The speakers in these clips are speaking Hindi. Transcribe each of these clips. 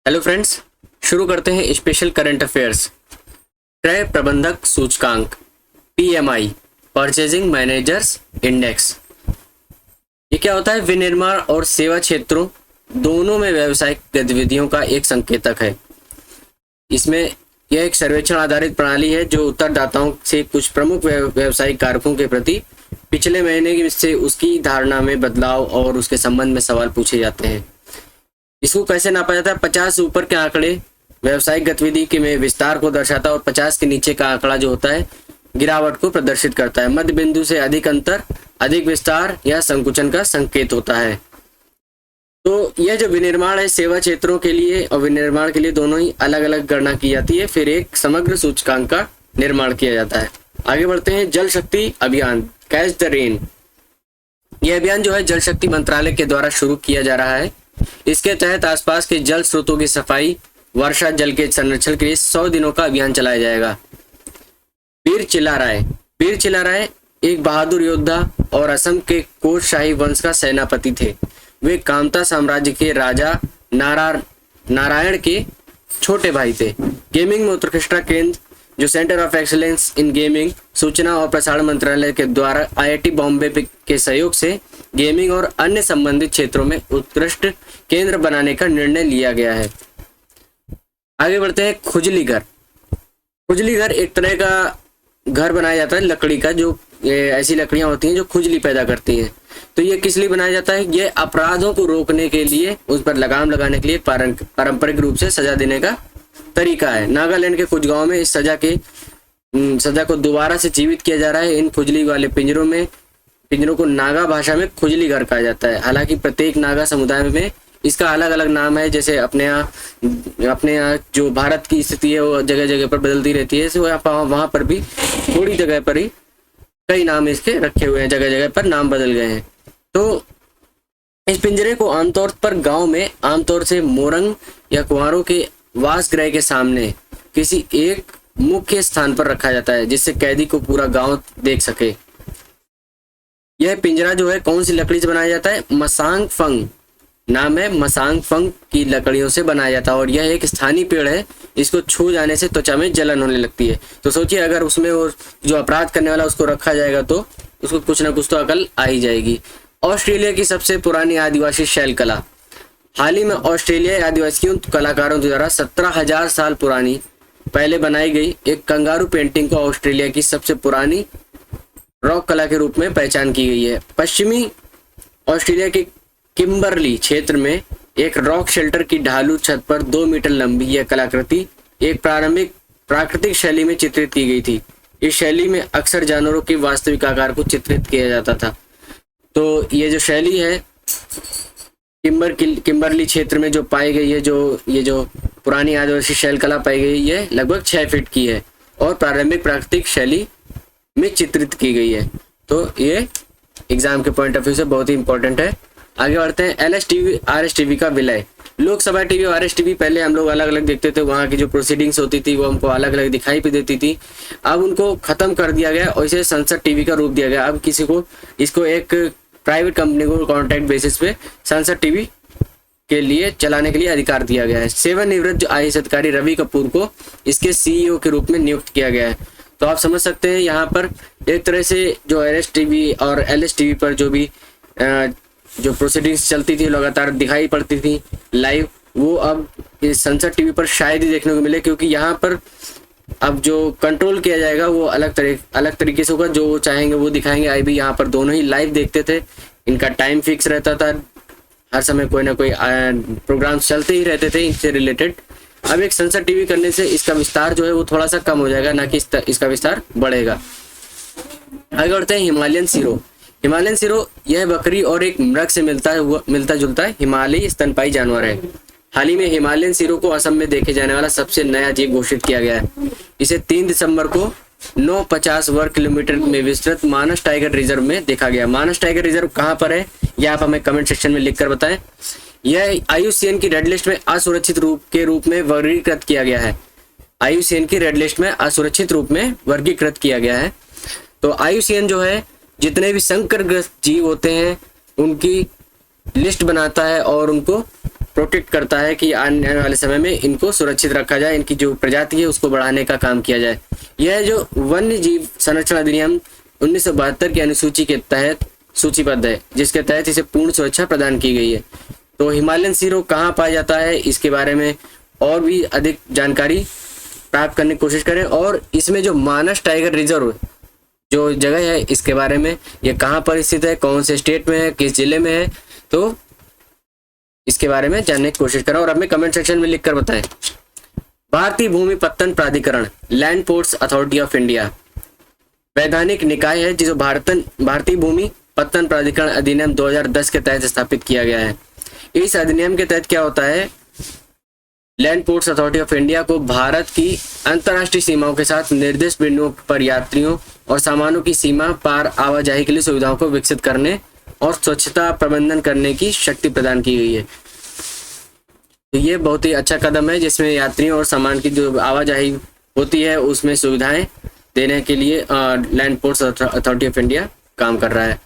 हेलो फ्रेंड्स, शुरू करते हैं स्पेशल करंट अफेयर्स। क्रय प्रबंधक सूचकांक पीएमआई, परचेजिंग मैनेजर्स इंडेक्स। ये क्या होता है? विनिर्माण और सेवा क्षेत्रों दोनों में व्यावसायिक गतिविधियों का एक संकेतक है। इसमें यह एक सर्वेक्षण आधारित प्रणाली है जो उत्तरदाताओं से कुछ प्रमुख व्यावसायिक कारकों के प्रति पिछले महीने से उसकी धारणा में बदलाव और उसके संबंध में सवाल पूछे जाते हैं। इसको कैसे नापा जाता है? 50 से ऊपर के आंकड़े व्यावसायिक गतिविधि के में विस्तार को दर्शाता है और 50 के नीचे का आंकड़ा जो होता है गिरावट को प्रदर्शित करता है। मध्य बिंदु से अधिक अंतर अधिक विस्तार या संकुचन का संकेत होता है। तो यह जो विनिर्माण है, सेवा क्षेत्रों के लिए और विनिर्माण के लिए दोनों ही अलग अलग गणना की जाती है, फिर एक समग्र सूचकांक का निर्माण किया जाता है। आगे बढ़ते हैं। जल शक्ति अभियान, कैच द रेन। यह अभियान जो है जल शक्ति मंत्रालय के द्वारा शुरू किया जा रहा है। इसके तहत आसपास के जल स्रोतों की सफाई, वर्षा जल के संरक्षण के लिए 100 दिनों का अभियान चलाया जाएगा। पीर चिल्ला राय एक बहादुर योद्धा और असम के कोच शाही वंश का सेनापति थे। वे कामता साम्राज्य के राजा नारायण के छोटे भाई थे। गेमिंग में उत्कृष्टता केंद्र जो centre of excellence in gaming सूचना और प्रसारण मंत्रालय के द्वारा आईआईटी बॉम्बे के सहयोग से गेमिंग और अन्य संबंधित क्षेत्रों में उत्कृष्ट केंद्र बनाने का निर्णय लिया गया है। आगे बढ़ते हैं। खुजली घर एक तरह का घर बनाया जाता है लकड़ी का, जो ऐसी लकड़ियां होती हैं जो खुजली पैदा करती हैं। तो ये किस लिए बनाया जाता है? ये अपराधों को रोकने के लिए, उस पर लगाम लगाने के लिए पारंपरिक रूप से सजा देने का तरीका है। नागालैंड के कुछ गांवों में इस सजा को दोबारा से जीवित किया जा रहा है। इन खुजली वाले पिंजरों को नागा भाषा में खुजली घर कहा जाता है। हालांकि प्रत्येक नागा समुदाय में इसका अलग अलग नाम है। जैसे अपने यहाँ जो भारत की स्थिति है वो जगह जगह पर बदलती रहती है, वहां पर भी थोड़ी जगह पर ही कई नाम इसके रखे हुए हैं, जगह जगह पर नाम बदल गए हैं। तो इस पिंजरे को आमतौर पर गांव में आमतौर से मोरंग या कुंवारों के वास गृह के सामने किसी एक मुख्य स्थान पर रखा जाता है, जिससे कैदी को पूरा गांव देख सके। यह पिंजरा जो है कौन सी लकड़ी से बनाया जाता है? मसांग फंग नाम है। मसांग फंग की लकड़ियों से बनाया जाता है और यह एक स्थानीय पेड़ है। इसको छू जाने से त्वचा में जलन होने लगती है। तो सोचिए, अगर उसमें वो जो अपराध करने वाला उसको रखा जाएगा तो उसको कुछ ना कुछ तो अकल आ ही जाएगी। ऑस्ट्रेलिया की सबसे पुरानी आदिवासी शैल कला। हाल ही में ऑस्ट्रेलियाई आदिवासियों कलाकारों द्वारा 17,000 साल पुरानी पहले बनाई गई एक कंगारू पेंटिंग को ऑस्ट्रेलिया की सबसे पुरानी रॉक कला के रूप में पहचान की गई है। पश्चिमी ऑस्ट्रेलिया के किम्बरली क्षेत्र में एक रॉक शेल्टर की ढालू छत पर 2 मीटर लंबी यह कलाकृति एक प्राकृतिक शैली में चित्रित की गई थी। इस शैली में अक्सर जानवरों के वास्तविक आकार को चित्रित किया जाता था। तो ये जो शैली है किम्बरली क्षेत्र में जो पाई गई है, ये जो पुरानी आदिवासी शैल कला पाई गई, ये लगभग 6 फीट की है और प्रारंभिक प्राकृतिक शैली में चित्रित की गई है। तो ये एग्जाम के पॉइंट ऑफ व्यू से बहुत ही इंपॉर्टेंट है। आगे बढ़ते हैं। LSTV RSTV का विलय। लोकसभा टीवी और RSTV पहले हम लोग अलग अलग देखते थे, वहाँ की जो प्रोसीडिंग्स होती थी वो हमको अलग अलग दिखाई भी देती थी। अब उनको खत्म कर दिया गया और इसे संसद टीवी का रूप दिया गया। अब किसी को इसको एक प्राइवेट कंपनी को कॉन्ट्रैक्ट बेसिस पे संसद टीवी के लिए चलाने के लिए अधिकार दिया गया है। सेवानिवृत्त IAS अधिकारी रवि कपूर को इसके CEO के रूप में नियुक्त किया गया है। तो आप समझ सकते हैं यहाँ पर एक तरह से जो RSTV और LSTV पर जो प्रोसीडिंग्स चलती थी लगातार दिखाई पड़ती थी लाइव, वो अब इस संसद टीवी पर शायद ही देखने को मिले, क्योंकि यहाँ पर अब जो कंट्रोल किया जाएगा वो अलग तरीके से होगा। जो वो चाहेंगे वो दिखाएंगे। अभी यहाँ पर दोनों ही लाइव देखते थे, इनका टाइम फिक्स रहता था, हर समय कोई ना कोई प्रोग्राम चलते ही रहते थे इनसे रिलेटेड। अब एक संसद टीवी करने से इसका विस्तार जो है वो थोड़ा सा कम हो जाएगा, ना कि इसका विस्तार बढ़ेगा। आगे बढ़ते हैं। हिमालयन सिरो यह बकरी और एक मृग से मिलता जुलता हिमालयी स्तनपायी जानवर है। हाल ही में हिमालयन सिरो को असम में देखे जाने वाला सबसे नया जीव घोषित किया गया है। इसे 3 दिसंबर को 950 वर्ग किलोमीटर में विस्तृत मानस टाइगर रिजर्व में देखा गया। मानस टाइगर रिजर्व कहाँ पर है यह आप हमें कमेंट सेक्शन में लिखकर बताएं। यह IUCN की रेड लिस्ट में असुरक्षित के रूप में वर्गीकृत किया गया है। IUCN की रेड लिस्ट में असुरक्षित रूप में वर्गीकृत किया गया है। तो IUCN जो है जितने भी संकटग्रस्त जीव होते हैं उनकी लिस्ट बनाता है और उनको प्रोटेक्ट करता है कि आने वाले समय में इनको सुरक्षित रखा जाए, इनकी जो प्रजाति है उसको बढ़ाने का काम किया जाए। यह जो वन्य जीव संरक्षण अधिनियम 1972 की अनुसूची के तहत सूचीबद्ध है, जिसके तहत इसे पूर्ण सुरक्षा प्रदान की गई है। तो हिमालयन सिरोह कहाँ पाया जाता है, इसके बारे में और भी अधिक जानकारी प्राप्त करने की कोशिश करें। और इसमें जो मानस टाइगर रिजर्व जो जगह है, इसके बारे में ये कहाँ पर स्थित है, कौन से स्टेट में है, किस जिले में है, तो इसके बारे में जानने की कोशिश करें और हमें कमेंट सेक्शन में लिखकर बताएं। भारतीय भूमि पत्तन प्राधिकरण, land ports authority of India वैधानिक निकाय है जो भारतीय भूमि पत्तन प्राधिकरण अधिनियम 2010 के तहत स्थापित किया गया है। इस अधिनियम के तहत क्या होता है, land ports authority of India को भारत की अंतर्राष्ट्रीय सीमाओं के साथ निर्दिष्ट बिंदुओं पर यात्रियों और सामानों की सीमा पार आवाजाही के लिए सुविधाओं को विकसित करने और स्वच्छता प्रबंधन करने की शक्ति प्रदान की गई है। तो ये बहुत ही अच्छा कदम है जिसमें यात्रियों और सामान की जो आवाजाही होती है उसमें सुविधाएं देने के लिए land ports authority of India काम कर रहा है।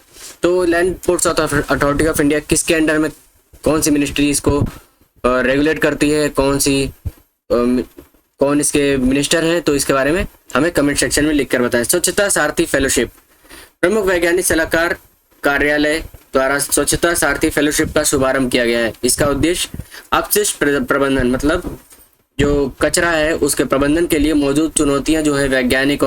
तो land ports authority of India किसके अंडर में, कौन सी मिनिस्ट्री इसको रेगुलेट करती है, कौन इसके मिनिस्टर हैं, तो इसके बारे में हमें कमेंट सेक्शन में लिखकर बताएं। स्वच्छता सारथी फेलोशिप, प्रमुख वैज्ञानिक सलाहकार कार्यालय द्वारा स्वच्छता सारथी फेलोशिप का शुभारंभ किया गया है। इसका उद्देश्य अपशिष्ट प्रबंधन, मतलब जो कचरा है उसके प्रबंधन के लिए मौजूद चुनौतियां जो है वैज्ञानिक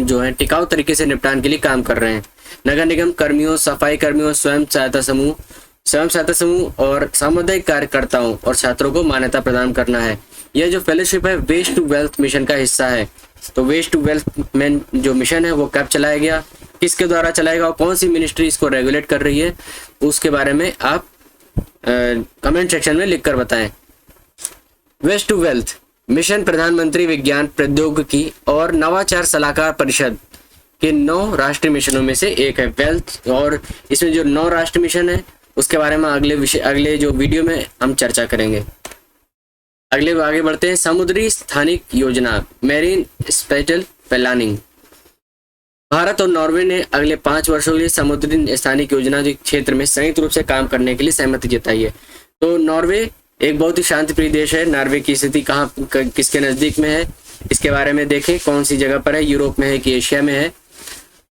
जो है टिकाऊ तरीके से निपटान के लिए काम कर रहे हैं। नगर निगम कर्मियों, सफाई कर्मियों, स्वयं सहायता समूह और सामुदायिक कार्यकर्ताओं और छात्रों को मान्यता प्रदान करना है। यह जो फेलोशिप है वेस्ट टू वेल्थ मिशन का हिस्सा है। तो वेस्ट टू वेल्थ में जो मिशन है वो कब चलाया गया, किसके द्वारा चलाएगा और कौन सी मिनिस्ट्री इसको रेगुलेट कर रही है, उसके बारे में आप कमेंट सेक्शन में लिखकर बताएं। वेस्ट टू वेल्थ मिशन प्रधानमंत्री विज्ञान प्रौद्योगिकी और नवाचार सलाहकार परिषद के 9 राष्ट्रीय मिशनों में से एक है वेल्थ। और इसमें जो 9 राष्ट्रीय मिशन है उसके बारे में अगले जो वीडियो में हम चर्चा करेंगे। आगे बढ़ते हैं। समुद्री स्थानिक योजना, मैरीन स्पेशल प्लानिंग। भारत और नॉर्वे ने अगले 5 वर्षों के लिए समुद्री स्थानिक योजना के क्षेत्र में संयुक्त रूप से काम करने के लिए सहमति जताई है। तो नॉर्वे एक बहुत ही शांतिप्रिय देश है। नॉर्वे की स्थिति कहाँ किसके नजदीक में है, इसके बारे में देखें, कौन सी जगह पर है, यूरोप में है कि एशिया में है।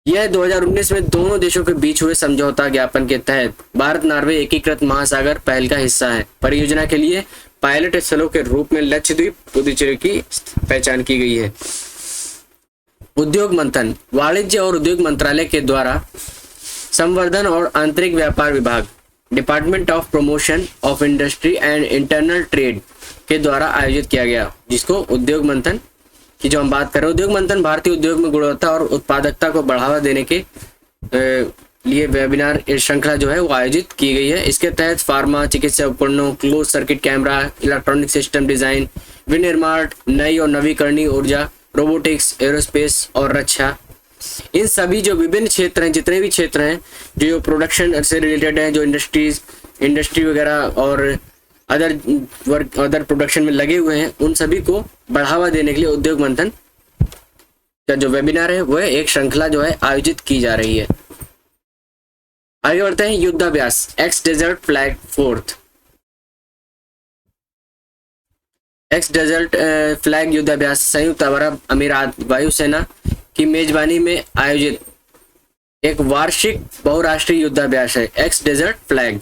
यह 2019 में दोनों देशों के बीच हुए समझौता ज्ञापन के तहत भारत नॉर्वे एकीकृत महासागर पहल का हिस्सा है। परियोजना के लिए पायलट स्थलों के रूप में लक्षद्वीप पुदुचेरी की पहचान की गई है। उद्योग मंथन, वाणिज्य और उद्योग मंत्रालय के द्वारा संवर्धन और आंतरिक व्यापार विभाग, department of promotion of industry and internal trade के द्वारा आयोजित किया गया, जिसको उद्योग मंथन की जो हम बात कर रहे हैं। उद्योग मंथन भारतीय उद्योग में गुणवत्ता और उत्पादकता को बढ़ावा देने के लिए वेबिनार श्रृंखला जो है वो आयोजित की गई है। इसके तहत फार्मा, चिकित्सा उपकरणों, close circuit camera, electronic system design, विनिर्माण, नई और नवीकरणीय ऊर्जा, रोबोटिक्स, एरोस्पेस और रक्षा, इन सभी जो विभिन्न क्षेत्र हैं, जितने भी क्षेत्र हैं जो प्रोडक्शन से रिलेटेड हैं, जो इंडस्ट्री वगैरह और अदर प्रोडक्शन में लगे हुए हैं, उन सभी को बढ़ावा देने के लिए उद्योग मंथन का जो वेबिनार है वह एक श्रृंखला जो है आयोजित की जा रही है। आगे बढ़ते हैं। युद्धाभ्यास, ex desert flag fourth. Ex desert flag युद्धाभ्यास संयुक्त अरब अमीरात वायुसेना की मेजबानी में आयोजित एक वार्षिक बहुराष्ट्रीय युद्धाभ्यास है। एक्स डेजर्ट फ्लैग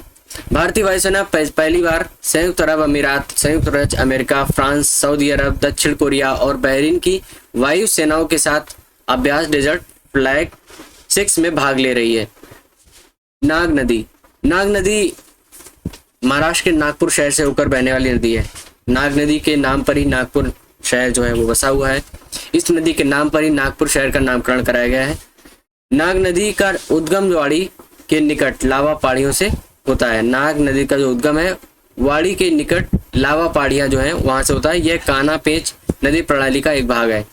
भारतीय वायुसेना पहली बार संयुक्त अरब अमीरात, संयुक्त राज्य अमेरिका, फ्रांस, सऊदी अरब, दक्षिण कोरिया और बहरीन की वायु सेनाओं के साथ अभ्यास डेजर्ट फ्लैग 6 में भाग ले रही है। नाग नदी महाराष्ट्र के नागपुर शहर से होकर बहने वाली नदी है। नाग नदी के नाम पर ही नागपुर शहर जो है वो बसा हुआ है। इस नदी के नाम पर ही नागपुर शहर का नामकरण कराया गया है। नाग नदी का उद्गम वाड़ी के निकट लावा पहाड़ियों से होता है। नाग नदी का जो उद्गम है वाड़ी के निकट लावा पहाड़ियां जो है वहां से होता है। यह काना पेंच नदी प्रणाली का एक भाग है।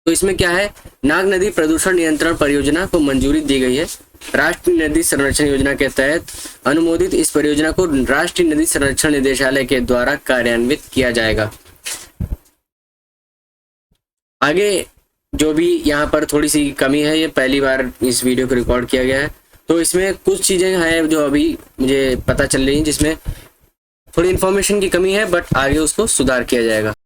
तो इसमें क्या है, नाग नदी प्रदूषण नियंत्रण परियोजना को मंजूरी दी गई है। राष्ट्रीय नदी संरक्षण योजना के तहत अनुमोदित इस परियोजना को राष्ट्रीय नदी संरक्षण निदेशालय के द्वारा कार्यान्वित किया जाएगा। आगे जो भी यहाँ पर थोड़ी सी कमी है, ये पहली बार इस वीडियो को रिकॉर्ड किया गया है, तो इसमें कुछ चीज़ें हैं जो अभी मुझे पता चल रही हैं जिसमें थोड़ी इन्फॉर्मेशन की कमी है, बट आगे उसको सुधार किया जाएगा।